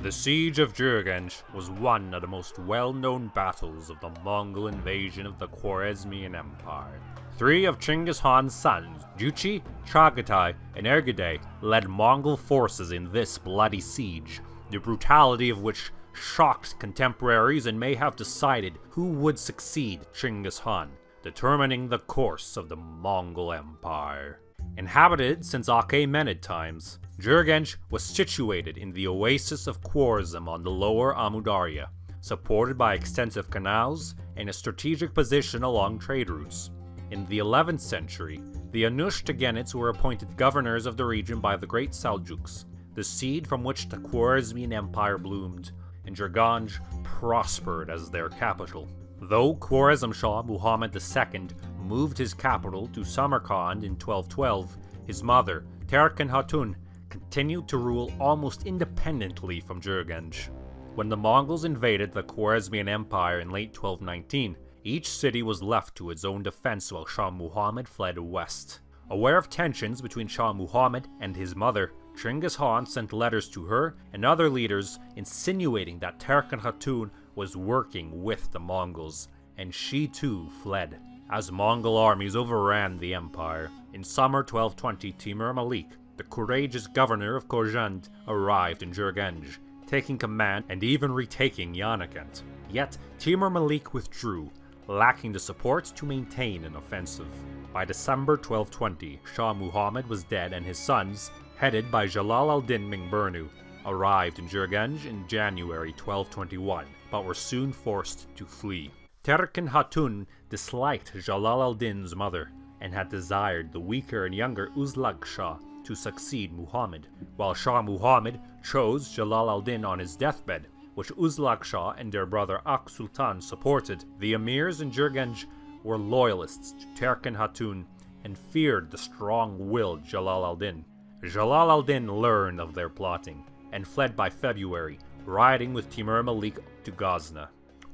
The Siege of Gurganj was one of the most well-known battles of the Mongol invasion of the Khwarezmian Empire. Three of Chinggis Khan's sons, Jochi, Chagatai, and Ogedai, led Mongol forces in this bloody siege, the brutality of which shocked contemporaries and may have decided who would succeed Chinggis Khan, determining the course of the Mongol Empire. Inhabited since Achaemenid times, Gurganj was situated in the oasis of Khwarezm on the lower Amu Darya, supported by extensive canals and a strategic position along trade routes. In the 11th century, the Anushtagenids were appointed governors of the region by the Great Seljuks, the seed from which the Khwarezmian Empire bloomed, and Gurganj prospered as their capital. Though Khwarezm Shah Muhammad II moved his capital to Samarkand in 1212, his mother, Terken Hatun, continued to rule almost independently from Gurganj. When the Mongols invaded the Khwarezmian Empire in late 1219, each city was left to its own defense while Shah Muhammad fled west. Aware of tensions between Shah Muhammad and his mother, Chinggis Khan sent letters to her and other leaders insinuating that Terken Hatun was working with the Mongols, and she too fled. As Mongol armies overran the empire, in summer 1220 Timur Malik, the courageous governor of Gurganj, arrived in Gurganj, taking command and even retaking Yanakent. Yet Timur Malik withdrew, lacking the support to maintain an offensive. By December 1220, Shah Muhammad was dead and his sons, headed by Jalal al-Din Mingburnu, arrived in Gurganj in January 1221, but were soon forced to flee. Terken Hatun disliked Jalal al-Din's mother, and had desired the weaker and younger Uzlag Shah to succeed Muhammad, while Shah Muhammad chose Jalal al-Din on his deathbed, which Uzlag Shah and their brother Ak Sultan supported. The emirs in Gurganj were loyalists to Terken Hatun and feared the strong-willed Jalal al-Din. Jalal al-Din learned of their plotting and fled by February, riding with Timur Malik to Ghazna.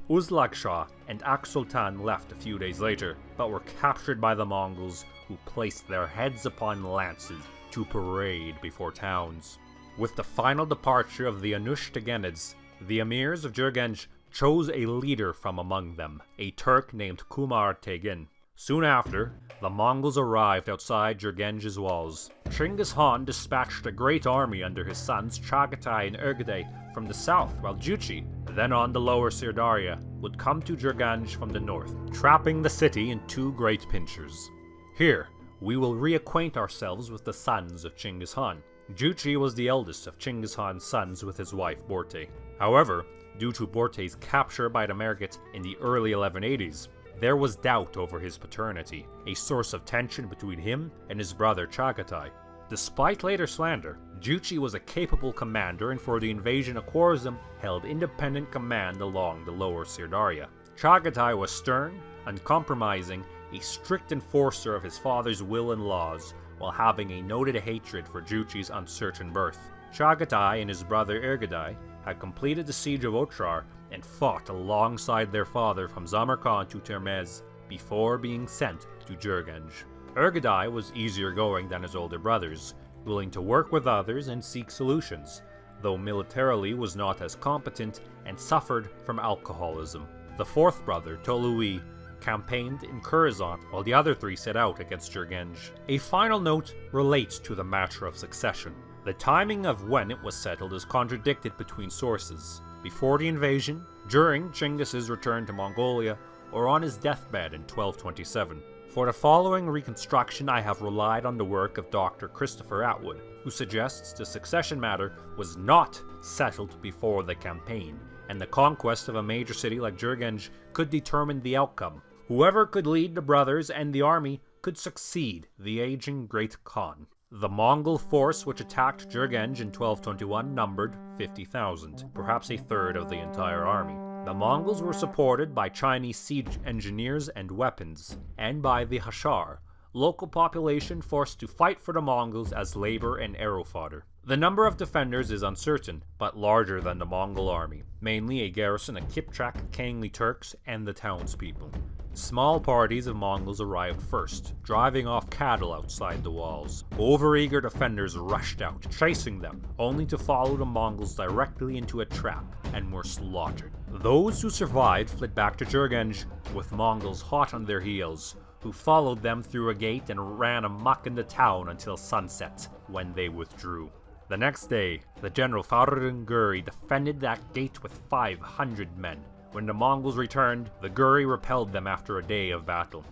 Uzlag Shah and Ak Sultan left a few days later, but were captured by the Mongols, who placed their heads upon lances to parade before towns. With the final departure of the Anushtagenids, the emirs of Gurganj chose a leader from among them, a Turk named Kumar Tegin. Soon after, the Mongols arrived outside Gurganj's walls. Chinggis Khan dispatched a great army under his sons Chagatai and Ogedai from the south, while Jochi, then on the lower Sirdarya, would come to Gurganj from the north, trapping the city in two great pincers. Here, we will reacquaint ourselves with the sons of Chinggis Khan. Jochi was the eldest of Chinggis Khan's sons with his wife Borte. However, due to Borte's capture by the Mergit in the early 1180s, there was doubt over his paternity, a source of tension between him and his brother Chagatai. Despite later slander, Jochi was a capable commander and for the invasion of Khwarezm held independent command along the lower Sirdarya. Chagatai was stern, uncompromising, a strict enforcer of his father's will and laws, while having a noted hatred for Jochi's uncertain birth. Chagatai and his brother Ogedai had completed the siege of Otrar and fought alongside their father from Samarkand to Termez before being sent to Gurganj. Ogedai was easier going than his older brothers, willing to work with others and seek solutions, though militarily was not as competent and suffered from alcoholism. The fourth brother, Tolui, campaigned in Khorasan, while the other three set out against Gurganj. A final note relates to the matter of succession. The timing of when it was settled is contradicted between sources: before the invasion, during Chinggis's return to Mongolia, or on his deathbed in 1227. For the following reconstruction, I have relied on the work of Dr. Christopher Atwood, who suggests the succession matter was not settled before the campaign, and the conquest of a major city like Gurganj could determine the outcome. Whoever could lead the brothers and the army could succeed the aging Great Khan. The Mongol force which attacked Gurganj in 1221 numbered 50,000, perhaps a third of the entire army. The Mongols were supported by Chinese siege engineers and weapons, and by the Hashar, local population forced to fight for the Mongols as labor and arrow fodder. The number of defenders is uncertain, but larger than the Mongol army, mainly a garrison of Kipchak Kangli Turks and the townspeople. Small parties of Mongols arrived first, driving off cattle outside the walls. Overeager defenders rushed out, chasing them, only to follow the Mongols directly into a trap and were slaughtered. Those who survived fled back to Gurganj, with Mongols hot on their heels, who followed them through a gate and ran amok in the town until sunset, when they withdrew. The next day, the general Guri defended that gate with 500 men. When the Mongols returned, the Guri repelled them after a day of battle.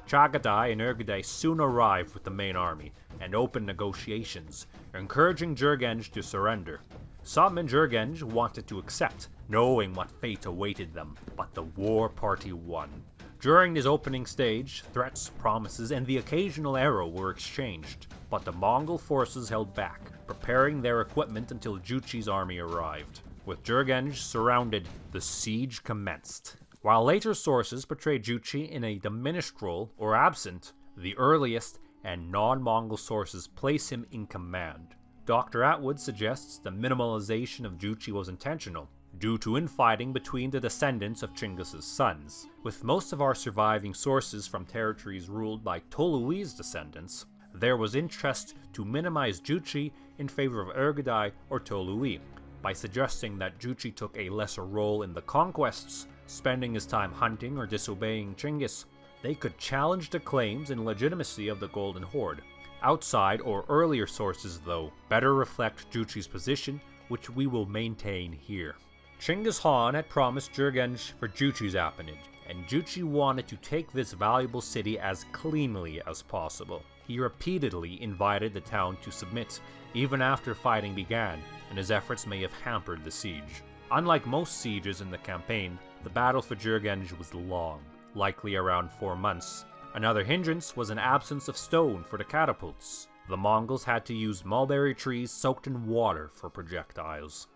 Chagatai and Ogedai soon arrived with the main army and opened negotiations, encouraging Gurganj to surrender. Some in Gurganj wanted to accept, knowing what fate awaited them, but the war party won. During this opening stage, threats, promises, and the occasional arrow were exchanged, but the Mongol forces held back, preparing their equipment until Jochi's army arrived. With Gurganj surrounded, the siege commenced. While later sources portray Jochi in a diminished role or absent, the earliest and non-Mongol sources place him in command. Dr. Atwood suggests the minimalization of Jochi was intentional, due to infighting between the descendants of Chinggis's sons. With most of our surviving sources from territories ruled by Tolui's descendants, there was interest to minimize Jochi in favor of Ogedai or Tolui, by suggesting that Jochi took a lesser role in the conquests, spending his time hunting or disobeying Chinggis. They could challenge the claims and legitimacy of the Golden Horde. Outside or earlier sources, though, better reflect Jochi's position, which we will maintain here. Chinggis Khan had promised Gurganj for Jochi's appanage, and Jochi wanted to take this valuable city as cleanly as possible. He repeatedly invited the town to submit, even after fighting began, and his efforts may have hampered the siege. Unlike most sieges in the campaign, the battle for Gurganj was long, likely around 4 months. Another hindrance was an absence of stone for the catapults. The Mongols had to use mulberry trees soaked in water for projectiles.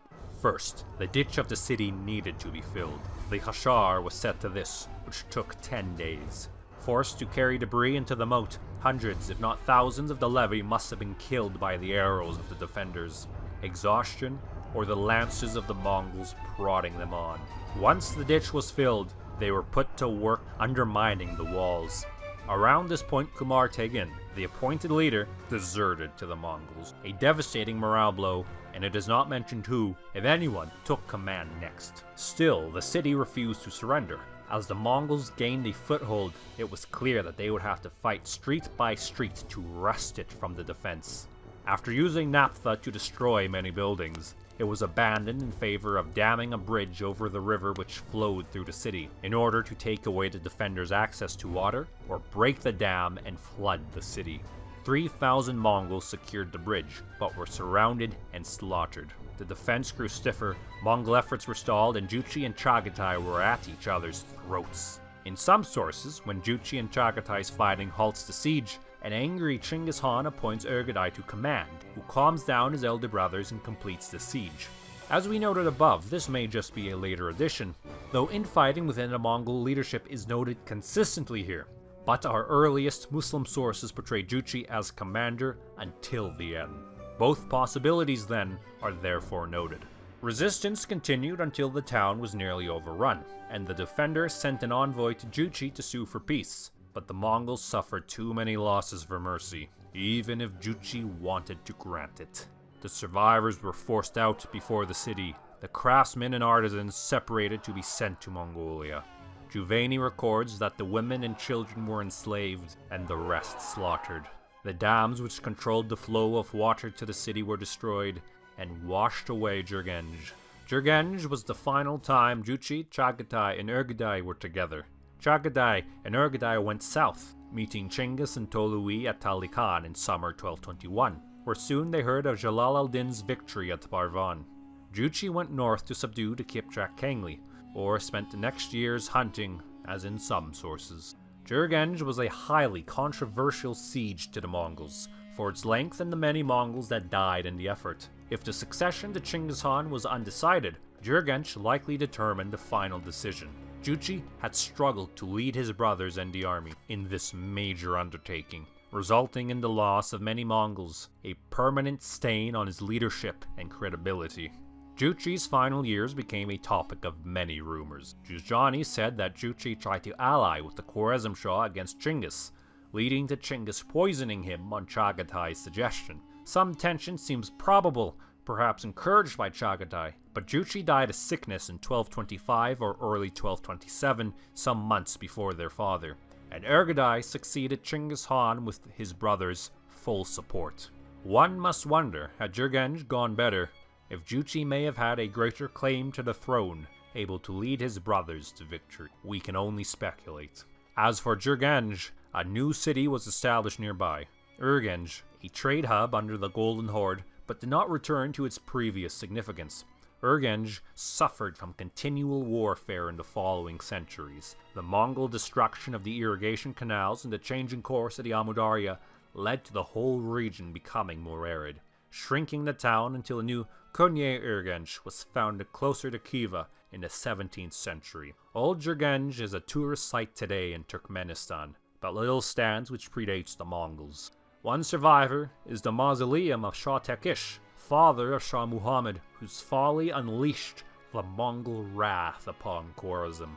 First, the ditch of the city needed to be filled. The hashar was set to this, which took 10 days. Forced to carry debris into the moat, hundreds if not thousands of the levy must have been killed by the arrows of the defenders, exhaustion, or the lances of the Mongols prodding them on. Once the ditch was filled, they were put to work undermining the walls. Around this point, Kumar Tegin, the appointed leader, deserted to the Mongols, a devastating morale blow, and it is not mentioned who, if anyone, took command next. Still, the city refused to surrender. As the Mongols gained a foothold, it was clear that they would have to fight street by street to wrest it from the defense. After using naphtha to destroy many buildings, it was abandoned in favor of damming a bridge over the river which flowed through the city, in order to take away the defenders' access to water, or break the dam and flood the city. 3,000 Mongols secured the bridge, but were surrounded and slaughtered. The defense grew stiffer, Mongol efforts were stalled, and Jochi and Chagatai were at each other's throats. In some sources, when Jochi and Chagatai's fighting halts the siege, an angry Chinggis Khan appoints Ogedai to command, who calms down his elder brothers and completes the siege. As we noted above, this may just be a later addition, though infighting within the Mongol leadership is noted consistently here. But our earliest Muslim sources portray Jochi as commander until the end. Both possibilities, then, are therefore noted. Resistance continued until the town was nearly overrun, and the defender sent an envoy to Jochi to sue for peace. But the Mongols suffered too many losses for mercy, even if Jochi wanted to grant it. The survivors were forced out before the city, the craftsmen and artisans separated to be sent to Mongolia. Juvayni records that the women and children were enslaved, and the rest slaughtered. The dams which controlled the flow of water to the city were destroyed, and washed away Gurganj. Gurganj was the final time Jochi, Chagatai, and Ogedai were together. Chagatai and Ogedai went south, meeting Chinggis and Tolui at Talikan in summer 1221, where soon they heard of Jalal al-Din's victory at Barvan. Jochi went north to subdue the Kipchak Kangli, or spent the next years hunting, as in some sources. Gurganj was a highly controversial siege to the Mongols, for its length and the many Mongols that died in the effort. If the succession to Chinggis Khan was undecided, Gurganj likely determined the final decision. Jochi had struggled to lead his brothers and the army in this major undertaking, resulting in the loss of many Mongols, a permanent stain on his leadership and credibility. Jochi's final years became a topic of many rumors. Jujani said that Jochi tried to ally with the Khwarezm Shah against Chinggis, leading to Chinggis poisoning him on Chagatai's suggestion. Some tension seems probable, perhaps encouraged by Chagatai, but Jochi died of sickness in 1225 or early 1227, some months before their father, and Ogedai succeeded Chinggis Khan with his brother's full support. One must wonder, had Gurganj gone better, if Jochi may have had a greater claim to the throne, able to lead his brothers to victory. We can only speculate. As for Gurganj, a new city was established nearby. Gurganj, a trade hub under the Golden Horde, but did not return to its previous significance. Gurganj suffered from continual warfare in the following centuries. The Mongol destruction of the irrigation canals and the changing course of the Amu Darya led to the whole region becoming more arid, shrinking the town until a new Konye Gurganj was founded closer to Khiva in the 17th century. Old Gurganj is a tourist site today in Turkmenistan, but little stands which predates the Mongols. One survivor is the mausoleum of Shah Tekish, father of Shah Muhammad, whose folly unleashed the Mongol wrath upon Khwarezm.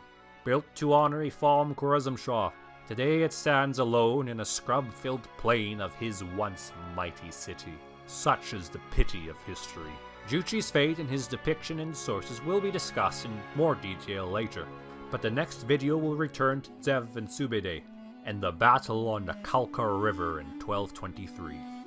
Built to honor a fallen Khwarezm Shah, today it stands alone in a scrub-filled plain of his once mighty city. Such is the pity of history. Jochi's fate and his depiction in sources will be discussed in more detail later, but the next video will return to Zev and Subedai and the battle on the Kalkar River in 1223.